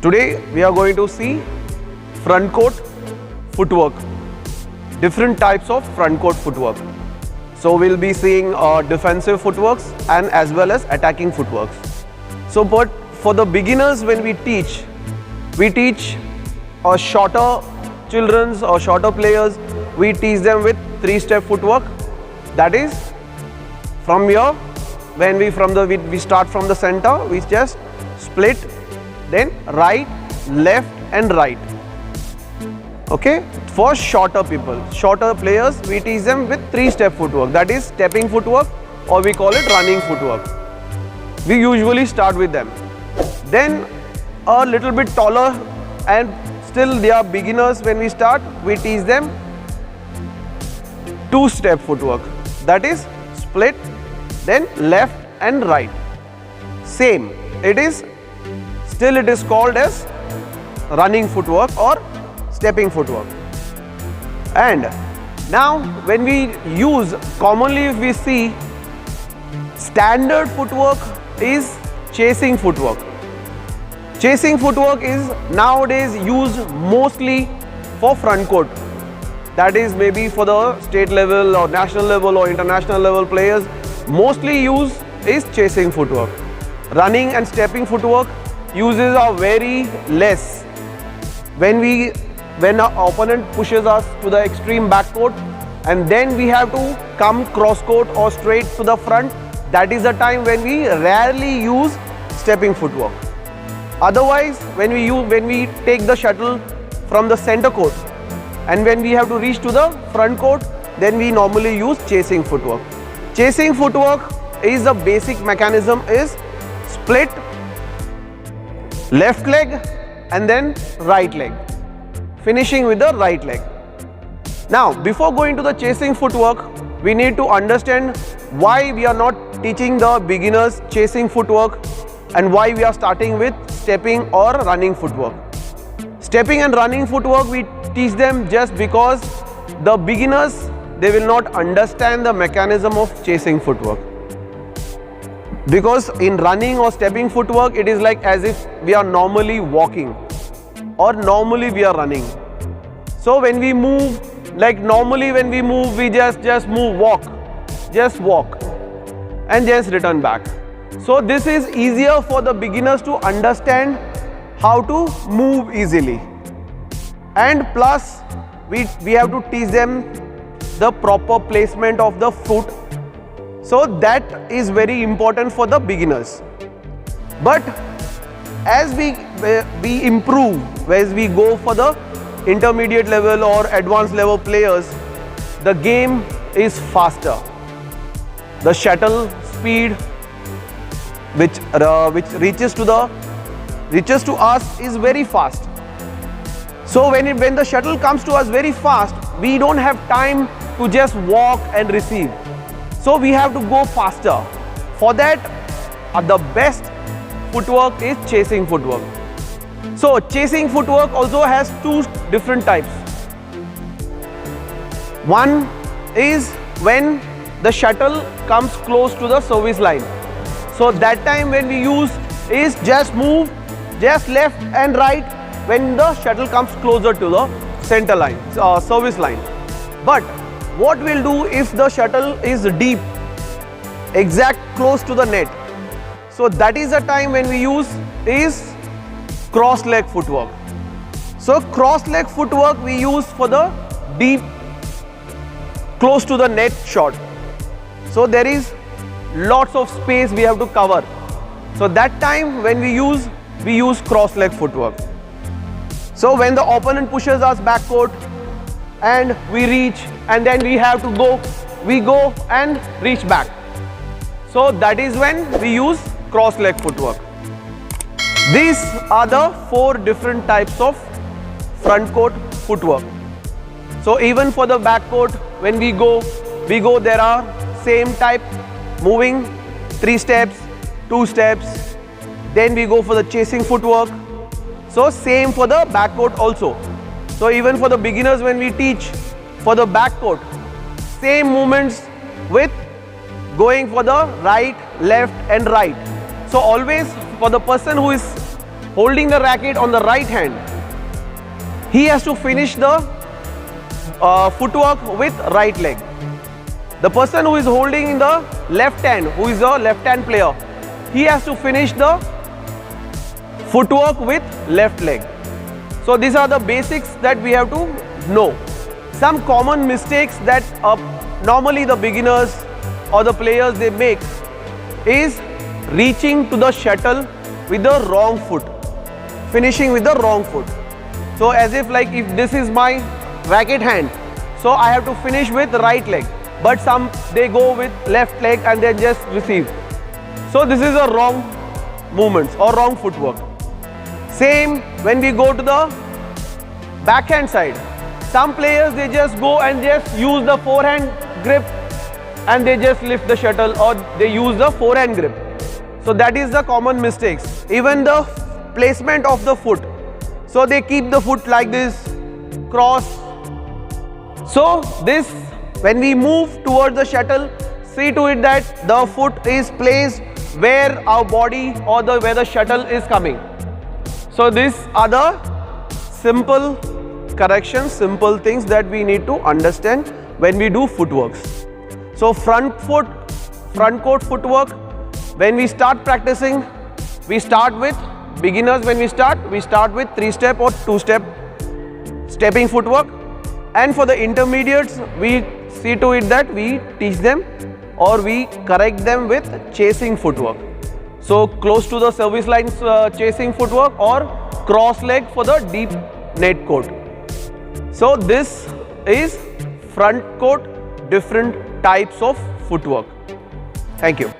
Today we are going to see front court footwork, different types of front court footwork. So we'll be seeing defensive footworks and as well as attacking footworks. So but for the beginners, when we teach a shorter children's or shorter players, we teach them with 3-step footwork. That is, from here, when we start from the center, we just split, then right, left and right. Okay, for shorter people, shorter players, we teach them with 3-step footwork. That is stepping footwork, or we call it running footwork. We usually start with them. Then a little bit taller and still they are beginners when we start, we teach them 2-step footwork. That is split, then left and right. Same, it is called as running footwork or stepping footwork. And now when we use, commonly if we see, standard footwork is chasing footwork. Chasing footwork is nowadays used mostly for front court. That is maybe for the state level or national level or international level players. Mostly used is chasing footwork. Running and stepping footwork uses are very less. When our opponent pushes us to the extreme back court and then we have to come cross court or straight to the front, that is the time when we rarely use stepping footwork. Otherwise, when we take the shuttle from the center court and when we have to reach to the front court, then we normally use chasing footwork. Chasing footwork is the basic mechanism is split, left leg and then right leg, finishing with the right leg. Now, before going to the chasing footwork, we need to understand why we are not teaching the beginners chasing footwork and why we are starting with stepping or running footwork. Stepping and running footwork we teach them just because the beginners, they will not understand the mechanism of chasing footwork. Because in running or stepping footwork, it is like as if we are normally walking or normally we are running. So when we move, like normally when we move, we just move, walk and just return back. So this is easier for the beginners to understand how to move easily. And plus we have to teach them the proper placement of the foot. So that is very important for the beginners. But as we improve, as we go for the intermediate level or advanced level players, the game is faster. The shuttle speed which reaches to us is very fast. So when the shuttle comes to us very fast, we don't have time to just walk and receive. So we have to go faster. For that, the best footwork is chasing footwork. So chasing footwork also has 2 different types. One is when the shuttle comes close to the service line. So that time when we use is just move, just left and right when the shuttle comes closer to the center line, service line. But what we'll do if the shuttle is deep, exact close to the net? So that is the time when we use is cross leg footwork. So cross leg footwork we use for the deep, close to the net shot. So there is lots of space we have to cover. So that time when we use cross leg footwork. So when the opponent pushes us back court and we reach and then we have to go, we go and reach back. So that is when we use cross leg footwork. These are the 4 different types of front court footwork. So even for the back court, when we go, there are same type, moving 3 steps, 2 steps, then we go for the chasing footwork. So same for the back court also. So even for the beginners, when we teach for the back court, same movements with going for the right, left and right. So always for the person who holding the racket on the right hand, he has to finish the footwork with right leg. The person who is holding in the left hand, who is a left hand player, he has to finish the footwork with left leg. So these are the basics that we have to know. Some common mistakes that normally the beginners or the players they make is reaching to the shuttle with the wrong foot, finishing with the wrong foot. So as if like if this is my racket hand, so I have to finish with the right leg, but some they go with left leg and then just receive. So this is a wrong movements or wrong footwork. Same when we go to the backhand side. Some players they just go and just use the forehand grip and they just lift the shuttle, or they use the forehand grip. So that is the common mistakes. Even the placement of the foot. So they keep the foot like this, cross. So this, when we move towards the shuttle, see to it that the foot is placed where our body or where the shuttle is coming. So these are the simple corrections, simple things that we need to understand when we do footworks. So front court footwork, when we start practicing, we start with beginners. When we start with 3-step or 2-step stepping footwork, and for the intermediates we see to it that we teach them or we correct them with chasing footwork. So close to the service lines chasing footwork or cross leg for the deep net court. So this is front court, different types of footwork. Thank you.